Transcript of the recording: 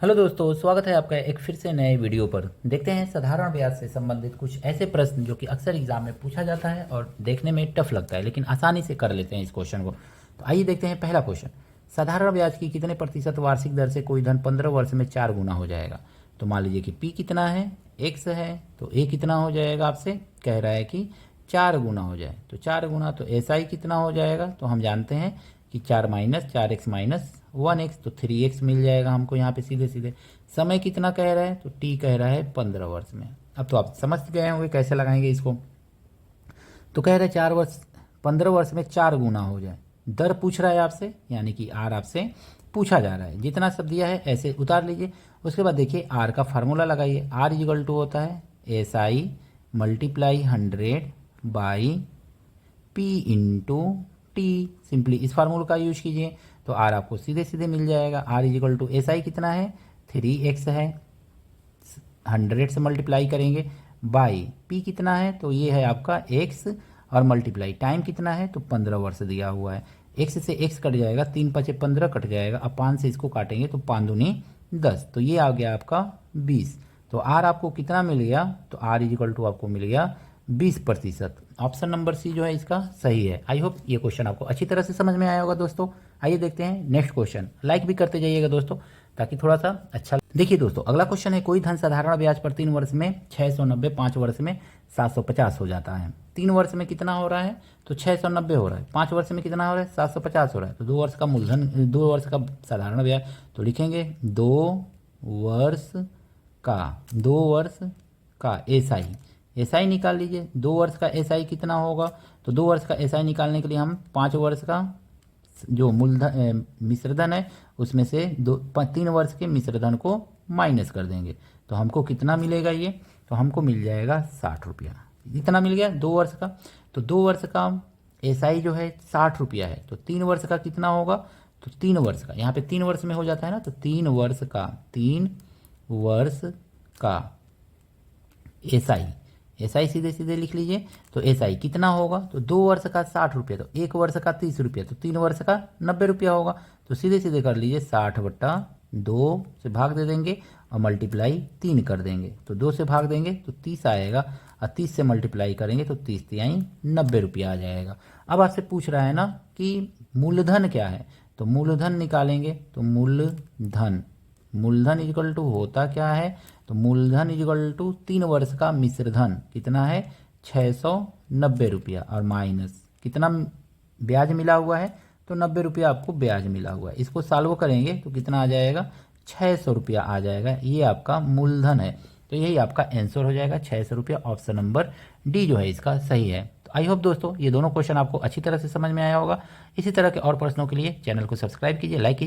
Hello दोस्तों, स्वागत है आपका एक फिर से नए वीडियो पर। देखते हैं साधारण ब्याज से संबंधित कुछ ऐसे प्रश्न जो कि अक्सर एग्जाम में पूछा जाता है और देखने में टफ लगता है, लेकिन आसानी से कर लेते हैं इस क्वेश्चन को। तो आइए देखते हैं पहला क्वेश्चन। साधारण ब्याज की कितने प्रतिशत वार्षिक दर से कोई धन 15 वर्ष में 4 गुना हो जाएगा। तो मान लीजिए कि पी कितना है, एक्स है, तो ए कितना हो जाएगा, आपसे कह रहा है कि 4 गुना हो जाए। तो 4 गुना तो एस आई कितना हो जाएगा, तो हम जानते हैं कि 4 माइनस 4x माइनस 1x, तो 3x मिल जाएगा हमको यहाँ पे सीधे सीधे। समय कितना कह रहा है, तो टी कह रहा है 15 वर्ष में। अब तो आप समझ गए होंगे कैसे लगाएंगे इसको। तो कह रहे 15 वर्ष में 4 गुना हो जाए। दर पूछ रहा है आपसे, यानी कि आर आपसे पूछा जा रहा है। जितना सब दिया है ऐसे उतार लीजिए। उसके बाद देखिए आर का फार्मूला लगाइए। आर इक्वल टू होता है S I multiply 100 by P into T. Simply इस फार्मूले का यूज कीजिए तो आर आपको सीधे सीधे मिल जाएगा। R equal to S I कितना है, 3x है, 100 से मल्टीप्लाई करेंगे, बाई पी कितना है, तो ये है आपका x, और मल्टीप्लाई टाइम कितना है, तो 15 वर्ष दिया हुआ है। x से x कट जाएगा, 3 पचे 15 कट जाएगा। अब 5 से इसको काटेंगे तो 5 दूनी 10, तो ये आ गया आपका 20। तो आर आपको कितना मिल गया, तो आर इक्वल टू आपको मिल गया 20%। ऑप्शन नंबर सी जो है इसका सही है। आई होप ये क्वेश्चन आपको अच्छी तरह से समझ में आया होगा दोस्तों। आइए देखते हैं नेक्स्ट क्वेश्चन। लाइक भी करते जाइएगा दोस्तों ताकि थोड़ा सा अच्छा। देखिए दोस्तों, अगला क्वेश्चन है कोई धन साधारण ब्याज पर 3 वर्ष में 690, 5 वर्ष में 750 हो जाता है। 3 वर्ष में कितना हो रहा है, तो 690 हो रहा है। 5 वर्ष में कितना हो रहा है, 750 हो रहा है। तो 2 वर्ष का मूलधन, 2 वर्ष का साधारण ब्याज, तो लिखेंगे 2 वर्ष का एसआई निकाल लीजिए। 2 वर्ष का एसआई कितना होगा, तो 2 वर्ष का एसआई निकालने के लिए हम 5 वर्ष का जो मूलधन मिश्रधन है उसमें से 3 वर्ष के मिश्रधन को माइनस कर देंगे। तो हमको कितना मिलेगा ये, तो हमको मिल जाएगा 60 रुपया। इतना मिल गया 2 वर्ष का। तो 2 वर्ष का एसआई जो है 60 रुपया है। तो 3 वर्ष का कितना होगा, तो 3 वर्ष का, यहाँ पे 3 वर्ष में हो जाता है ना, तो 3 वर्ष का एसआई सीधे सीधे लिख लीजिए। तो एसआई कितना होगा, तो 2 वर्ष का 60 रुपया, तो 1 वर्ष का 30 रुपया, तो 3 वर्ष का 90 रुपया होगा। तो सीधे सीधे कर लीजिए 60/2 से भाग दे देंगे और मल्टीप्लाई 3 कर देंगे। तो 2 से भाग देंगे तो 30 आएगा, और 30 से मल्टीप्लाई करेंगे तो 30 तिहाई 90 रुपया आ जाएगा। अब आपसे पूछ रहा है ना कि मूलधन क्या है, तो मूलधन निकालेंगे। तो मूलधन इक्वल टू होता क्या है, तो मूलधन इक्वल टू 3 वर्ष का मिश्रधन कितना है, 690 रुपया, और माइनस कितना ब्याज मिला हुआ है, तो 90 रुपया आपको ब्याज मिला हुआ है। इसको सॉल्व करेंगे तो कितना आ जाएगा, 600 रुपया आ जाएगा। ये आपका मूलधन है। तो यही आपका आंसर हो जाएगा 600 रुपया। ऑप्शन नंबर डी जो है इसका सही है। तो आई होप दोस्तों ये दोनों क्वेश्चन आपको अच्छी तरह से समझ में आया होगा। इसी तरह के और प्रश्नों के लिए चैनल को सब्सक्राइब कीजिए, लाइक कीजिए।